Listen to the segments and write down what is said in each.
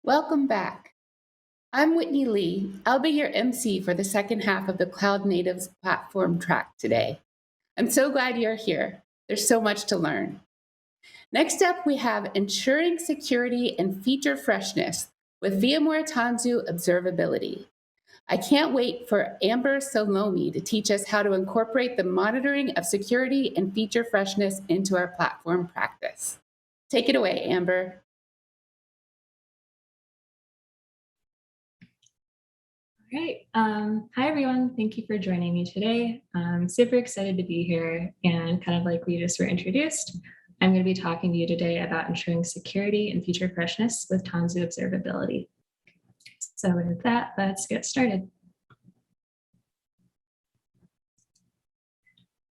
Welcome back. I'm Whitney Lee. I'll be your MC for the second half of the Cloud Natives platform track today. I'm so glad you're here. There's so much to learn. Next up, we have Ensuring Security and Feature Freshness with VMware Tanzu Observability. I can't wait for Amber Salomi to teach us how to incorporate the monitoring of security and feature freshness into our platform practice. Take it away, Amber. Great. Hi, everyone. Thank you for joining me today. I'm super excited to be here. And kind of like we just were introduced, I'm going to be talking to you today about ensuring security and feature freshness with Tanzu Observability. So with that, let's get started.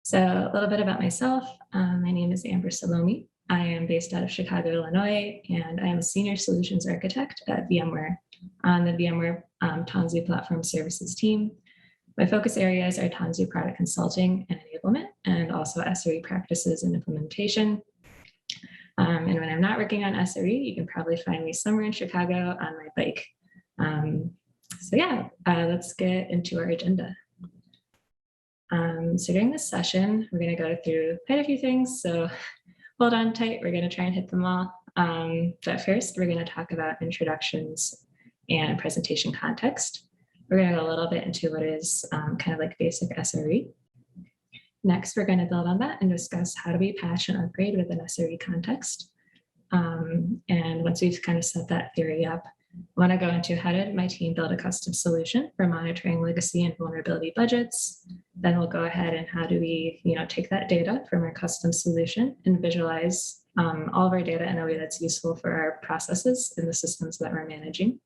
So a little bit about myself. My name is Amber Salomi. I am based out of Chicago, Illinois, and I am a senior solutions architect at VMware on the VMware Tanzu Platform Services team. My focus areas are Tanzu product consulting and enablement, and also SRE practices and implementation. And when I'm not working on SRE, you can probably find me somewhere in Chicago on my bike. Let's get into our agenda. So during this session, we're going to go through quite a few things. So hold on tight. We're going to try and hit them all. But first, we're going to talk about introductions and presentation context. We're going to go a little bit into what is kind of like basic SRE. Next, we're going to build on that and discuss how do we patch and upgrade with an SRE context. And once we've kind of set that theory up, I want to go into how did my team build a custom solution for monitoring legacy and vulnerability budgets. Then we'll go ahead and how do we take that data from our custom solution and visualize all of our data in a way that's useful for our processes in the systems that we're managing.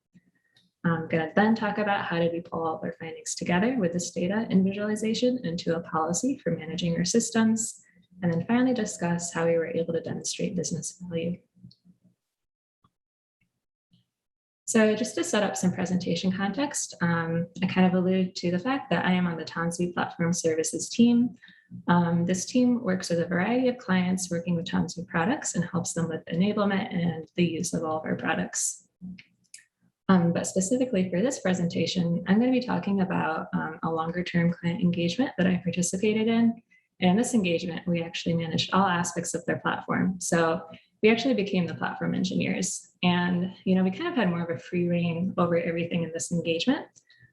I'm going to then talk about how did we pull all of our findings together with this data and visualization into a policy for managing our systems, and then finally discuss how we were able to demonstrate business value. So just to set up some presentation context, I kind of alluded to the fact that I am on the Tanzu Platform Services team. This team works with a variety of clients working with Tanzu products and helps them with enablement and the use of all of our products. But specifically for this presentation, I'm going to be talking about a longer-term client engagement that I participated in. And in this engagement, we actually managed all aspects of their platform. So we actually became the platform engineers. And we kind of had more of a free reign over everything in this engagement.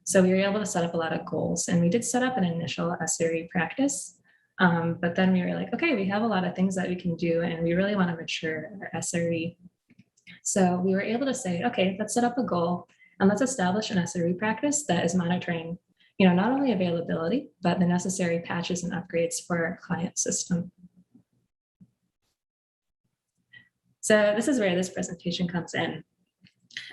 So we were able to set up a lot of goals. And we did set up an initial SRE practice. But then we were like, okay, we have a lot of things that we can do, and we really want to mature our SRE. So we were able to say, okay, let's set up a goal and let's establish an SRE practice that is monitoring, not only availability, but the necessary patches and upgrades for our client system. So this is where this presentation comes in.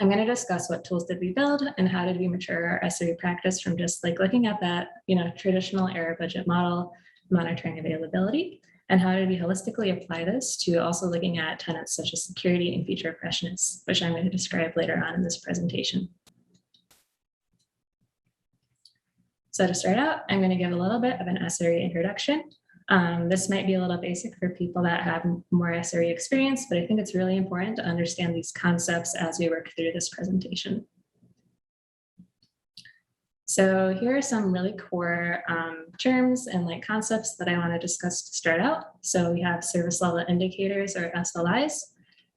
I'm going to discuss what tools did we build and how did we mature our SRE practice from just like looking at that, traditional error budget model, monitoring availability, and how did we holistically apply this to also looking at tenets such as security and feature freshness, which I'm going to describe later on in this presentation. So to start out, I'm going to give a little bit of an SRE introduction. This might be a little basic for people that have more SRE experience, but I think it's really important to understand these concepts as we work through this presentation. So here are some really core terms and concepts that I want to discuss to start out. So we have service level indicators or SLIs,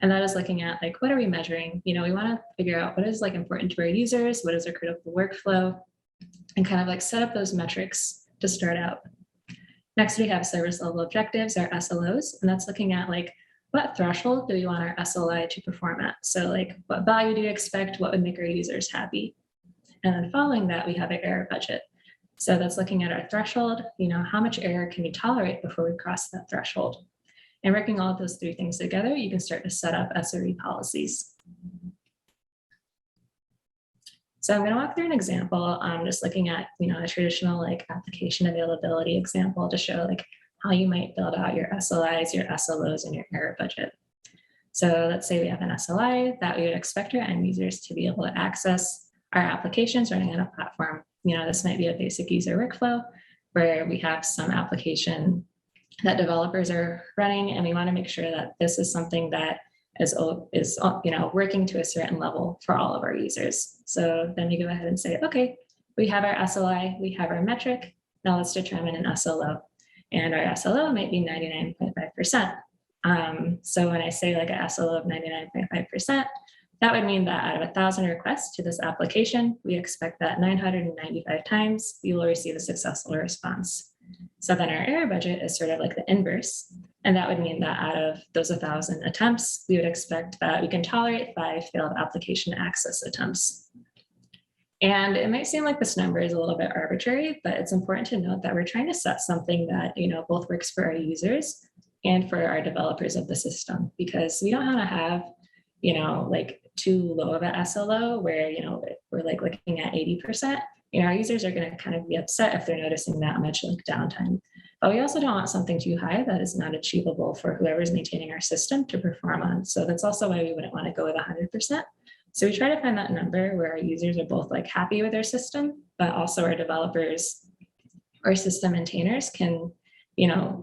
and that is looking at what are we measuring? We want to figure out what is important to our users, what is our critical workflow, and kind of set up those metrics to start out. Next, we have service level objectives or SLOs, and that's looking at what threshold do we want our SLI to perform at? So what value do you expect? What would make our users happy? And then following that, we have an error budget. So that's looking at our threshold, how much error can we tolerate before we cross that threshold? And working all of those three things together, you can start to set up SRE policies. So I'm going to walk through an example, just looking at, a traditional application availability example to show how you might build out your SLIs, your SLOs, and your error budget. So let's say we have an SLI that we would expect our end users to be able to access our applications running on a platform. This might be a basic user workflow where we have some application that developers are running, and we want to make sure that this is something that is working to a certain level for all of our users. So then you go ahead and say, okay, we have our SLI, we have our metric. Now let's determine an SLO. And our SLO might be 99.5%. So when I say like a SLO of 99.5%, that would mean that out of 1,000 requests to this application, we expect that 995 times we will receive a successful response. So then our error budget is sort of like the inverse. And that would mean that out of those 1,000 attempts, we would expect that we can tolerate 5 failed application access attempts. And it might seem like this number is a little bit arbitrary, but it's important to note that we're trying to set something that both works for our users and for our developers of the system, because we don't want to have like too low of an SLO where we're like looking at 80%. Our users are going to kind of be upset if they're noticing that much like downtime. But we also don't want something too high that is not achievable for whoever's maintaining our system to perform on. So that's also why we wouldn't want to go with 100%. So we try to find that number where our users are both like happy with their system, but also our developers or system maintainers can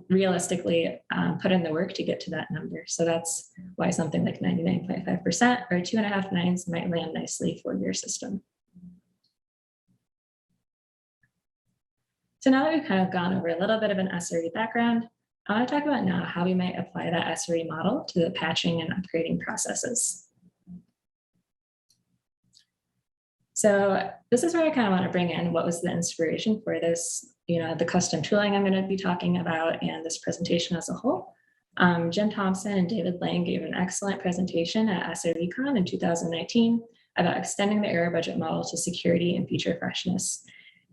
realistically put in the work to get to that number. So that's why something like 99.5% or 2.5 nines might land nicely for your system. So now that we've kind of gone over a little bit of an SRE background, I want to talk about now how we might apply that SRE model to the patching and upgrading processes. So this is where I kind of want to bring in what was the inspiration for this, the custom tooling I'm going to be talking about and this presentation as a whole. Jim Thomson and David Laing gave an excellent presentation at SREcon in 2019 about extending the error budget model to security and feature freshness.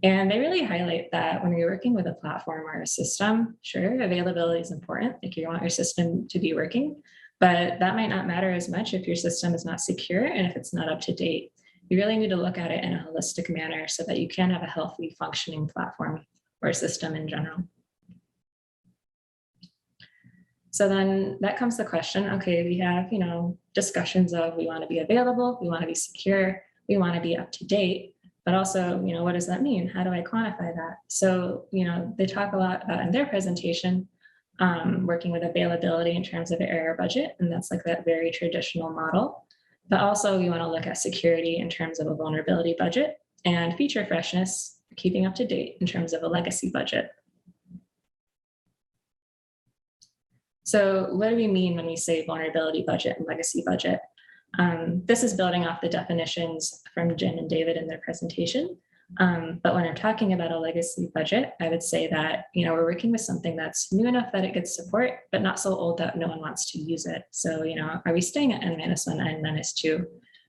And they really highlight that when you're working with a platform or a system, sure, availability is important. Like you want your system to be working, but that might not matter as much if your system is not secure and if it's not up to date. You really need to look at it in a holistic manner so that you can have a healthy functioning platform or system in general. So then that comes the question, okay, we have, discussions of we want to be available, we want to be secure, we want to be up to date. But also, what does that mean? How do I quantify that? So, they talk a lot about in their presentation, working with availability in terms of the error budget, and that's like that very traditional model. But also we want to look at security in terms of a vulnerability budget and feature freshness, keeping up to date in terms of a legacy budget. So what do we mean when we say vulnerability budget and legacy budget? This is building off the definitions from Jim and David in their presentation. But when I'm talking about a legacy budget, I would say that, we're working with something that's new enough that it gets support, but not so old that no one wants to use it. So, are we staying at N-1, N-2?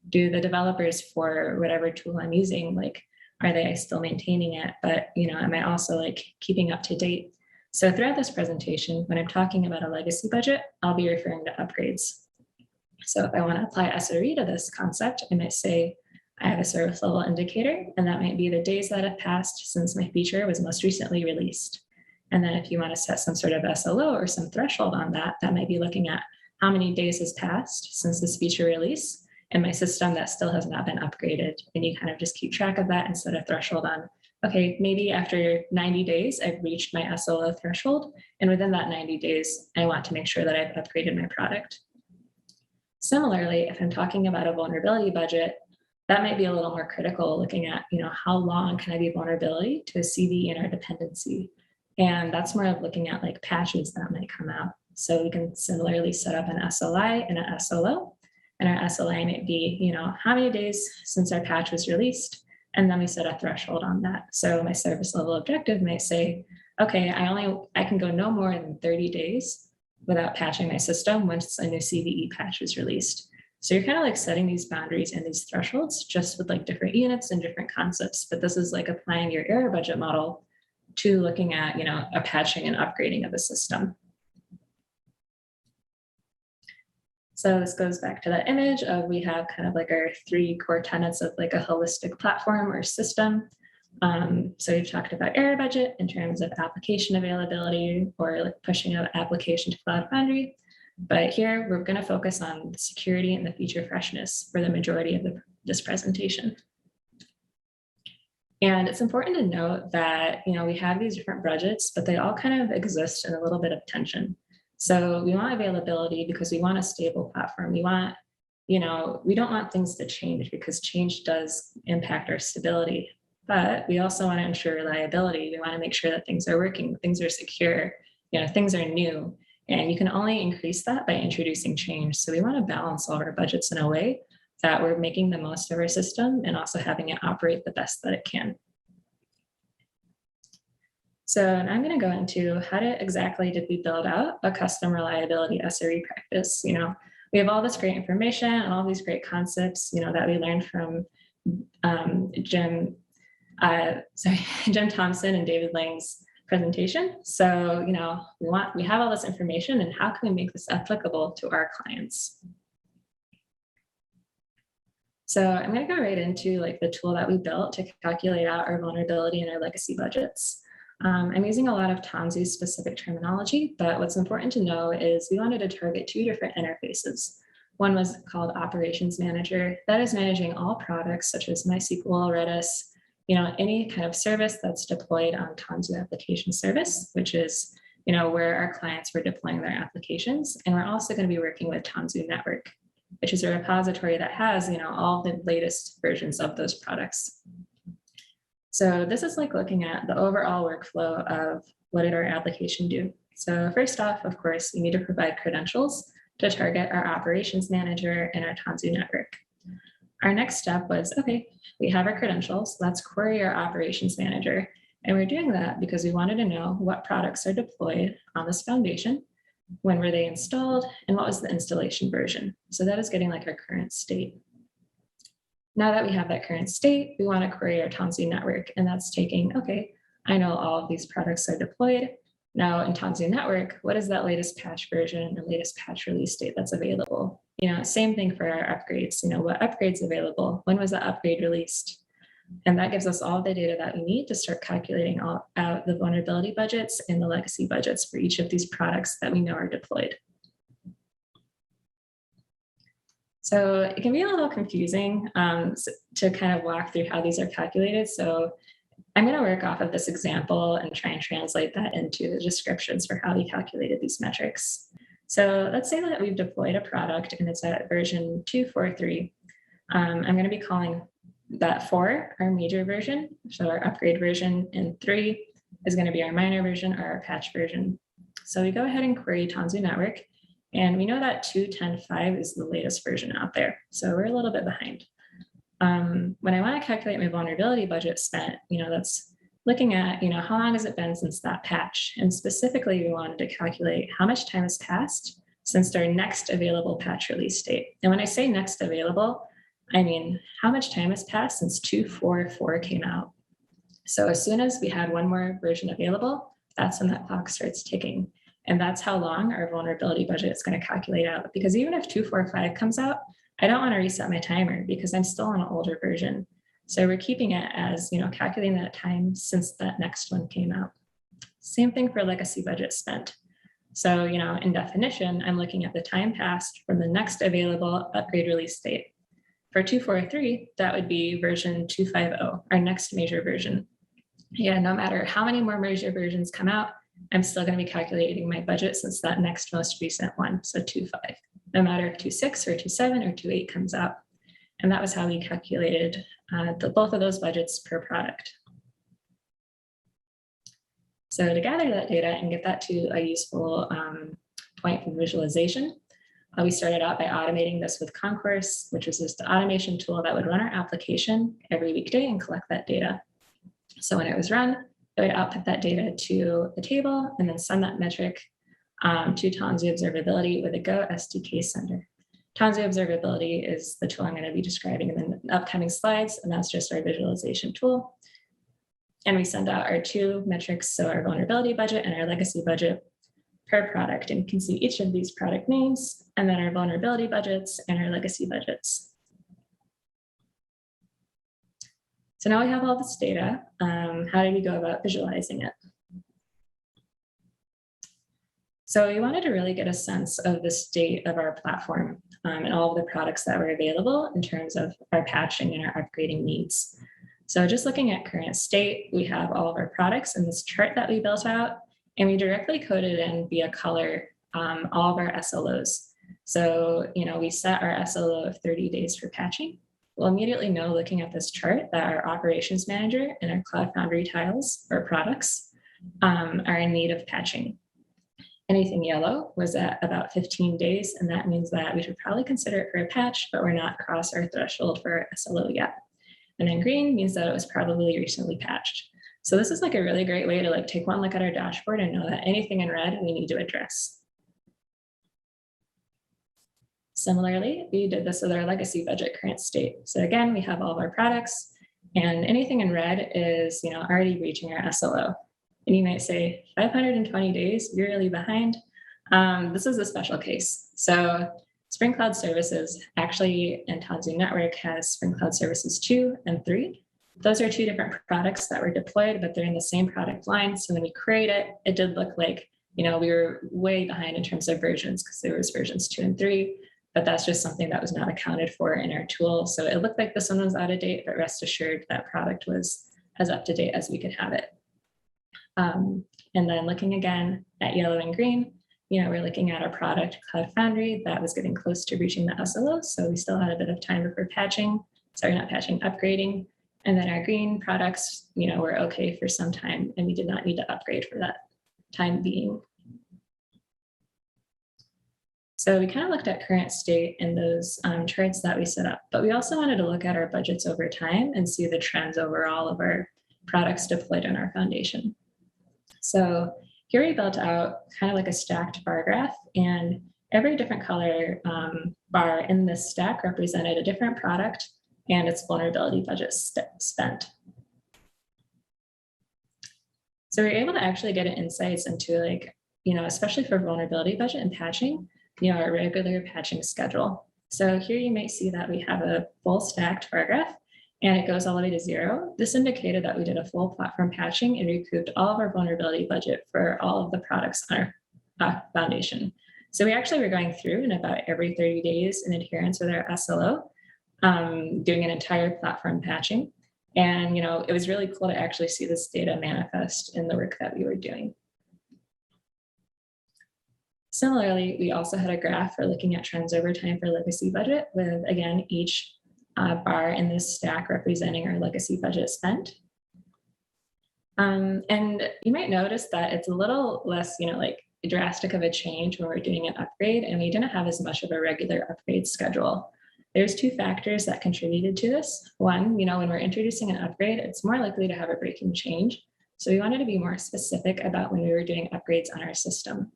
Do the developers for whatever tool I'm using, like, are they still maintaining it? But, am I also like keeping up to date? So throughout this presentation, when I'm talking about a legacy budget, I'll be referring to upgrades. So if I want to apply SRE to this concept, I might say I have a service level indicator, and that might be the days that have passed since my feature was most recently released. And then if you want to set some sort of SLO or some threshold on that, that might be looking at how many days has passed since this feature release in my system that still has not been upgraded. And you kind of just keep track of that and set a threshold on, okay, maybe after 90 days, I've reached my SLO threshold. And within that 90 days, I want to make sure that I've upgraded my product. Similarly, if I'm talking about a vulnerability budget, that might be a little more critical, looking at, how long can I be vulnerability to a CVE in our dependency? And that's more of looking at like patches that might come out. So we can similarly set up an SLI and an SLO. And our SLI might be, how many days since our patch was released? And then we set a threshold on that. So my service level objective might say, okay, I can go no more than 30 days without patching my system once a new CVE patch is released. So you're kind of like setting these boundaries and these thresholds just with like different units and different concepts. But this is like applying your error budget model to looking at, a patching and upgrading of the system. So this goes back to that image of we have kind of like our 3 core tenets of like a holistic platform or system. So we've talked about error budget in terms of application availability or like pushing an application to Cloud Foundry. But here we're going to focus on the security and the feature freshness for the majority of this presentation. And it's important to note that, we have these different budgets, but they all kind of exist in a little bit of tension. So we want availability because we want a stable platform. We want, we don't want things to change because change does impact our stability. But we also want to ensure reliability. We want to make sure that things are working, things are secure, things are new. And you can only increase that by introducing change. So we want to balance all of our budgets in a way that we're making the most of our system and also having it operate the best that it can. So and I'm going to go into how exactly did we build out a custom reliability SRE practice. We have all this great information and all these great concepts, that we learned from Jim Thomson and David Laing's presentation. So, we have all this information, and how can we make this applicable to our clients? So I'm going to go right into the tool that we built to calculate out our vulnerability and our legacy budgets. I'm using a lot of Tanzu specific terminology, but what's important to know is we wanted to target two different interfaces. One was called Operations Manager. That is managing all products such as MySQL, Redis, any kind of service that's deployed on Tanzu Application Service, which is, where our clients were deploying their applications. And we're also going to be working with Tanzu Network, which is a repository that has, all the latest versions of those products. So this is looking at the overall workflow of what did our application do. So first off, of course, we need to provide credentials to target our operations manager and our Tanzu network. Our next step was, okay, we have our credentials, let's query our operations manager. And we're doing that because we wanted to know what products are deployed on this foundation, when were they installed, and what was the installation version. So that is getting our current state. Now that we have that current state, we want to query our Tanzu network, and that's taking, okay, I know all of these products are deployed. Now in Tanzu network, what is that latest patch version and latest patch release date that's available? Same thing for our upgrades. What upgrades available? When was the upgrade released? And that gives us all the data that we need to start calculating out the vulnerability budgets and the legacy budgets for each of these products that we know are deployed. So it can be a little confusing to kind of walk through how these are calculated. So I'm going to work off of this example and try and translate that into the descriptions for how we calculated these metrics. So let's say that we've deployed a product and it's at version 2.4.3. I'm going to be calling that 4 our major version, so our upgrade version, and 3 is going to be our minor version or our patch version. So we go ahead and query Tanzu Network, and we know that 2.10.5 is the latest version out there. So we're a little bit behind. When I want to calculate my vulnerability budget spent, that's looking at, how long has it been since that patch? And specifically, we wanted to calculate how much time has passed since our next available patch release date. And when I say next available, I mean, how much time has passed since 2.4.4 came out? So as soon as we had one more version available, that's when that clock starts ticking. And that's how long our vulnerability budget is going to calculate out. Because even if 2.4.5 comes out, I don't want to reset my timer because I'm still on an older version. So we're keeping it as, calculating that time since that next one came out. Same thing for legacy budget spent. So, in definition, I'm looking at the time passed from the next available upgrade release date. For 2.4.3, that would be version 2.5.0, our next major version. Yeah, no matter how many more major versions come out, I'm still going to be calculating my budget since that next most recent one, so 2.5. No matter if 2.6 or 2.7 or 2.8 comes out. And that was how we calculated both of those budgets per product. So to gather that data and get that to a useful point for visualization, we started out by automating this with Concourse, which was just the automation tool that would run our application every weekday and collect that data. So when it was run, it would output that data to the table and then send that metric to Tanzu Observability with a Go SDK sender. Tanzu Observability is the tool I'm going to be describing in the upcoming slides, and that's just our visualization tool. And we send out our two metrics, so our vulnerability budget and our legacy budget per product. And you can see each of these product names, and then our vulnerability budgets and our legacy budgets. So now we have all this data. How do we go about visualizing it? So we wanted to really get a sense of the state of our platform and all of the products that were available in terms of our patching and our upgrading needs. So just looking at current state, we have all of our products in this chart that we built out, and we directly coded in via color all of our SLOs. So, we set our SLO of 30 days for patching. We'll immediately know, looking at this chart, that our operations manager and our Cloud Foundry tiles or products are in need of patching. Anything yellow was at about 15 days, and that means that we should probably consider it for a patch, but we're not across our threshold for our SLO yet. And then green means that it was probably recently patched. So this is like a really great way to take one look at our dashboard and know that anything in red we need to address. Similarly, we did this with our legacy budget current state. So again, we have all of our products, and anything in red is already reaching our SLO. And you might say, 520 days, you're really behind. This is a special case. So Spring Cloud Services actually, and Tanzu Network has Spring Cloud Services 2 and 3. Those are two different products that were deployed, but they're in the same product line. So when we create it, it did look like we were way behind in terms of versions, because there was versions 2 and 3. But that's just something that was not accounted for in our tool. So it looked like this one was out of date, but rest assured that product was as up to date as we could have it. And then looking again at yellow and green, we're looking at our product Cloud Foundry that was getting close to reaching the SLO. So we still had a bit of time before upgrading. And then our green products, were okay for some time, and we did not need to upgrade for that time being. So we kind of looked at current state in those charts that we set up, but we also wanted to look at our budgets over time and see the trends overall of our products deployed on our foundation. So here we built out kind of like a stacked bar graph, and every different color bar in this stack represented a different product and its vulnerability budget spent. So we were able to actually get insights into especially for vulnerability budget and patching, our regular patching schedule. So here you might see that we have a full stacked bar graph, and it goes all the way to 0. This indicated that we did a full platform patching and recouped all of our vulnerability budget for all of the products on our foundation. So we actually were going through in about every 30 days in adherence with our SLO, doing an entire platform patching. And it was really cool to actually see this data manifest in the work that we were doing. Similarly, we also had a graph for looking at trends over time for legacy budget, with, again, each bar in this stack representing our legacy budget spent. And you might notice that it's a little less, drastic of a change when we're doing an upgrade, and we didn't have as much of a regular upgrade schedule. There's two factors that contributed to this. One, when we're introducing an upgrade, it's more likely to have a breaking change. So we wanted to be more specific about when we were doing upgrades on our system.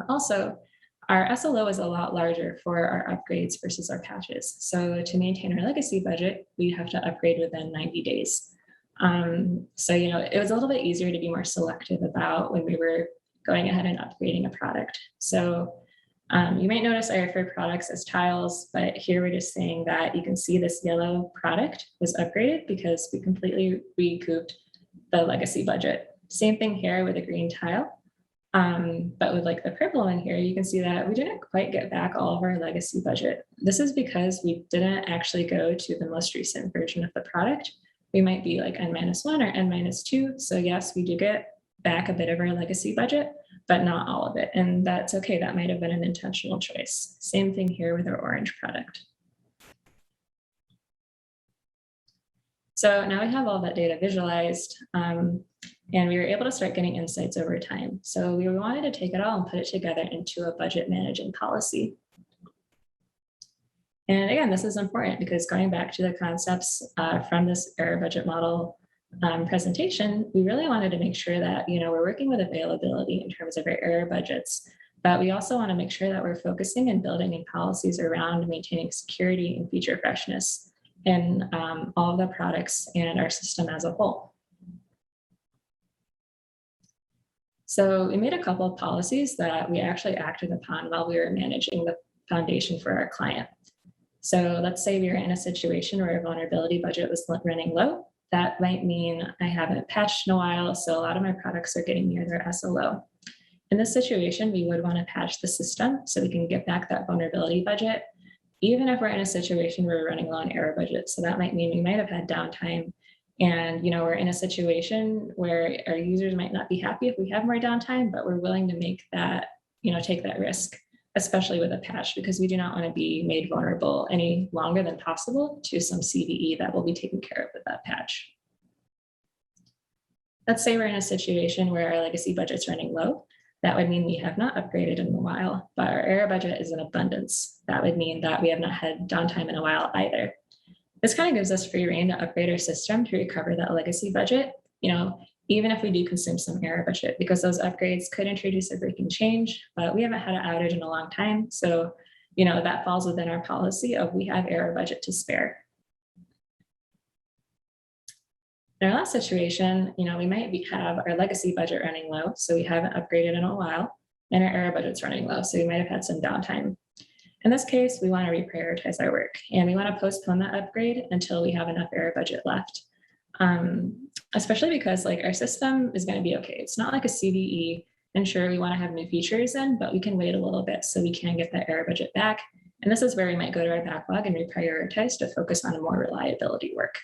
Also, our SLO is a lot larger for our upgrades versus our patches. So to maintain our legacy budget, we have to upgrade within 90 days. So, it was a little bit easier to be more selective about when we were going ahead and upgrading a product. So you might notice I refer products as tiles, but here we're just saying that you can see this yellow product was upgraded because we completely recouped the legacy budget. Same thing here with a green tile. But with the purple one here, you can see that we didn't quite get back all of our legacy budget. This is because we didn't actually go to the most recent version of the product. We might be N-1 or N-2. So yes, we do get back a bit of our legacy budget, but not all of it. And that's okay. That might have been an intentional choice. Same thing here with our orange product. So now we have all that data visualized, and we were able to start getting insights over time. So we wanted to take it all and put it together into a budget managing policy. And again, this is important because going back to the concepts from this error budget model presentation, we really wanted to make sure that we're working with availability in terms of our error budgets, but we also want to make sure that we're focusing and building in policies around maintaining security and feature freshness in all of the products and our system as a whole. So we made a couple of policies that we actually acted upon while we were managing the foundation for our client. So let's say we were in a situation where our vulnerability budget was running low. That might mean I haven't patched in a while, so a lot of my products are getting near their SLO. In this situation, we would want to patch the system so we can get back that vulnerability budget, even if we're in a situation where we're running low on error budget. So that might mean we might have had downtime, and we're in a situation where our users might not be happy if we have more downtime, but we're willing to make that take that risk, especially with a patch, because we do not want to be made vulnerable any longer than possible to some CVE that will be taken care of with that patch. Let's say we're in a situation where our legacy budget's running low. That would mean we have not upgraded in a while, but our error budget is in abundance. That would mean that we have not had downtime in a while either. This kind of gives us free rein to upgrade our system to recover that legacy budget, even if we do consume some error budget, because those upgrades could introduce a breaking change, but we haven't had an outage in a long time. So, that falls within our policy of we have error budget to spare. In our last situation, we might have our legacy budget running low, so we haven't upgraded in a while, and our error budget's running low, so we might have had some downtime. In this case, we want to reprioritize our work, and we want to postpone that upgrade until we have enough error budget left. Especially because our system is going to be okay. It's not like a CVE, and sure, we want to have new features in, but we can wait a little bit so we can get that error budget back. And this is where we might go to our backlog and reprioritize to focus on more reliability work.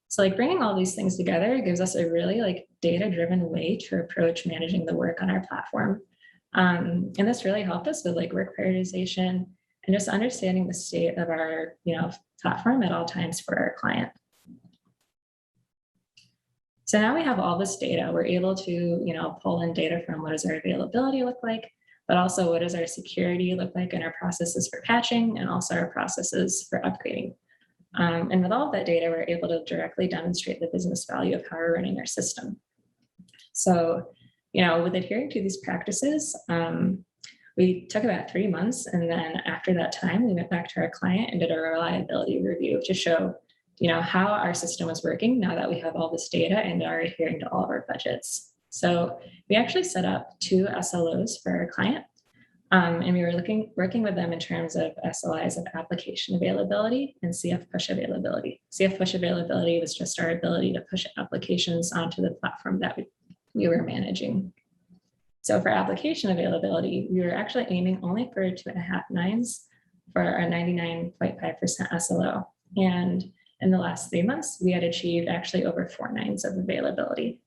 So bringing all these things together gives us a really data-driven way to approach managing the work on our platform. And this really helped us with work prioritization and just understanding the state of our platform at all times for our client. So now we have all this data. We're able to pull in data from what does our availability look like, but also what does our security look like and our processes for patching and also our processes for upgrading. And with all of that data, we're able to directly demonstrate the business value of how we're running our system. So, with adhering to these practices, we took about 3 months. And then after that time, we went back to our client and did a reliability review to show, how our system was working now that we have all this data and are adhering to all of our budgets. So we actually set up 2 SLOs for our client. And we were working with them in terms of SLIs of application availability and CF push availability. CF push availability was just our ability to push applications onto the platform that we were managing. So for application availability, we were actually aiming only for 2.5 nines for our 99.5% SLO. And in the last 3 months, we had achieved actually over 4 nines of availability.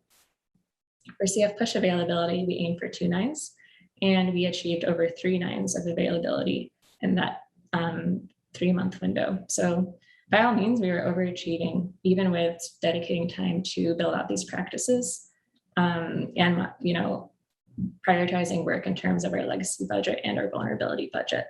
For CF push availability, we aimed for 2 nines. And we achieved over 3 nines of availability in that 3-month window. So by all means, we were overachieving, even with dedicating time to build out these practices and prioritizing work in terms of our legacy budget and our vulnerability budget.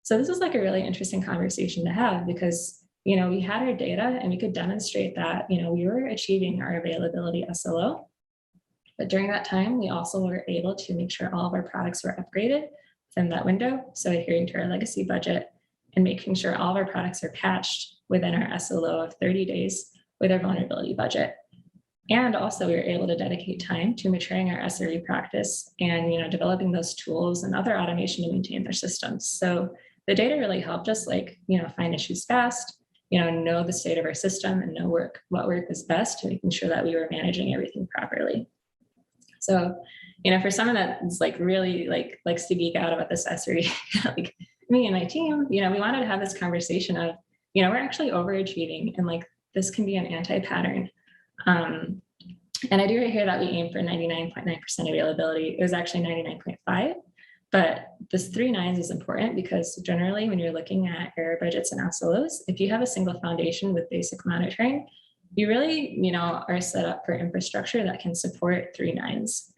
So this was a really interesting conversation to have because we had our data and we could demonstrate that we were achieving our availability SLO. But during that time, we also were able to make sure all of our products were upgraded within that window. So adhering to our legacy budget and making sure all of our products are patched within our SLO of 30 days with our vulnerability budget. And also we were able to dedicate time to maturing our SRE practice and developing those tools and other automation to maintain their systems. So the data really helped us find issues fast, know the state of our system and know what work is best to making sure that we were managing everything properly. So, for someone that's really likes to geek out about this SRE, like me and my team, we wanted to have this conversation of, we're actually overachieving and this can be an anti-pattern. And I do hear that we aim for 99.9% availability. It was actually 99.5, but this 3 nines is important because generally when you're looking at error budgets and SLOs, if you have a single foundation with basic monitoring, you really, are set up for infrastructure that can support 3 nines.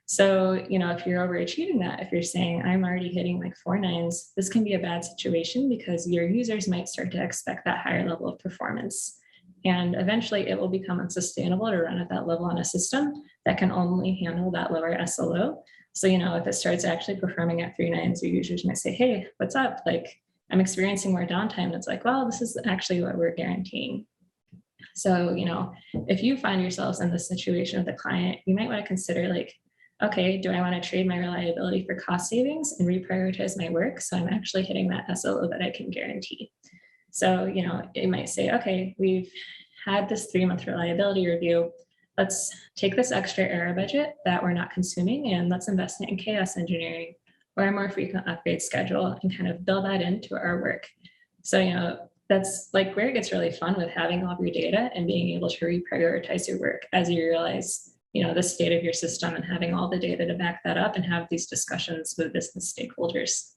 So, if you're overachieving that, if you're saying I'm already hitting 4 nines, this can be a bad situation because your users might start to expect that higher level of performance. And eventually it will become unsustainable to run at that level on a system that can only handle that lower SLO. So, if it starts actually performing at 3 nines, your users might say, hey, what's up? I'm experiencing more downtime. And it's well, this is actually what we're guaranteeing. So, if you find yourselves in this situation with a client, you might want to consider okay, do I want to trade my reliability for cost savings and reprioritize my work so I'm actually hitting that SLO that I can guarantee? So, it might say, okay, we've had this 3-month reliability review. Let's take this extra error budget that we're not consuming and let's invest it in chaos engineering or a more frequent upgrade schedule and kind of build that into our work. So, that's like where it gets really fun with having all of your data and being able to reprioritize your work as you realize, the state of your system and having all the data to back that up and have these discussions with business stakeholders.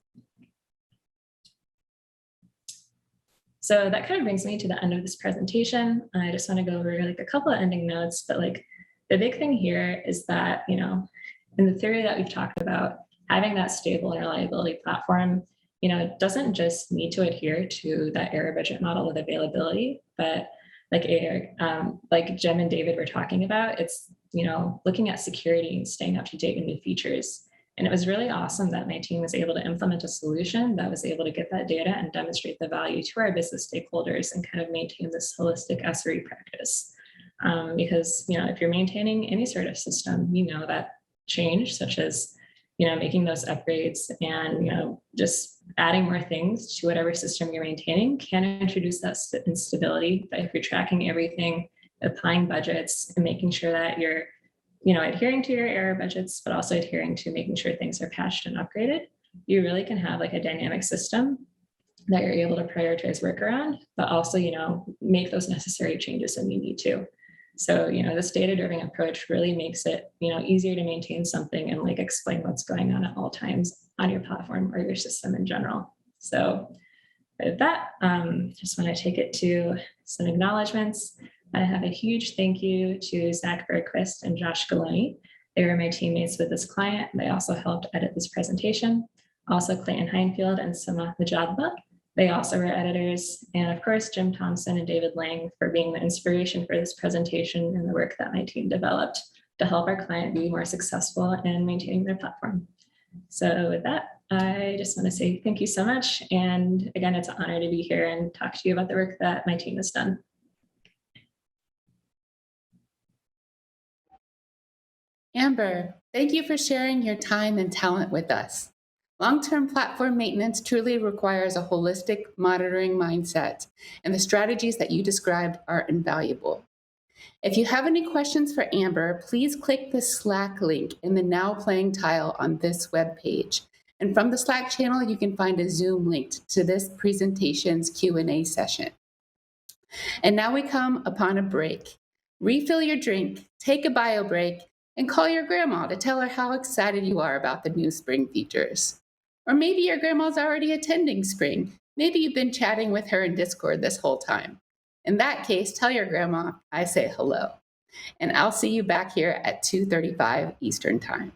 So that kind of brings me to the end of this presentation. I just want to go over like a couple of ending notes, but like the big thing here is that, in the theory that we've talked about, having that stable and reliability platform, it doesn't just need to adhere to that error budget model with availability, but like Jim and David were talking about, it's, looking at security and staying up to date with new features. And it was really awesome that my team was able to implement a solution that was able to get that data and demonstrate the value to our business stakeholders and kind of maintain this holistic SRE practice. Because, if you're maintaining any sort of system, that change, such as, making those upgrades and, just adding more things to whatever system you're maintaining can introduce that instability. But if you're tracking everything, applying budgets and making sure that you're, adhering to your error budgets, but also adhering to making sure things are patched and upgraded, you really can have like a dynamic system that you're able to prioritize work around, but also, make those necessary changes when you need to. So, this data-driven approach really makes it, easier to maintain something and like explain what's going on at all times on your platform or your system in general. So with that, just want to take it to some acknowledgements. I have a huge thank you to Zach Bergquist and Josh Galoni. They were my teammates with this client. They also helped edit this presentation. Also Clayton Heinfield and Sama Majadba. They also were editors. And of course, Jim Thomson and David Laing for being the inspiration for this presentation and the work that my team developed to help our client be more successful in maintaining their platform. So with that, I just want to say thank you so much. And again, it's an honor to be here and talk to you about the work that my team has done. Amber, thank you for sharing your time and talent with us. Long-term platform maintenance truly requires a holistic monitoring mindset, and the strategies that you described are invaluable. If you have any questions for Amber, please click the Slack link in the Now Playing tile on this webpage. And from the Slack channel, you can find a Zoom link to this presentation's Q&A session. And now we come upon a break. Refill your drink, take a bio break, and call your grandma to tell her how excited you are about the new spring features. Or maybe your grandma's already attending spring. Maybe you've been chatting with her in Discord this whole time. In that case, tell your grandma I say hello. And I'll see you back here at 2:35 Eastern Time.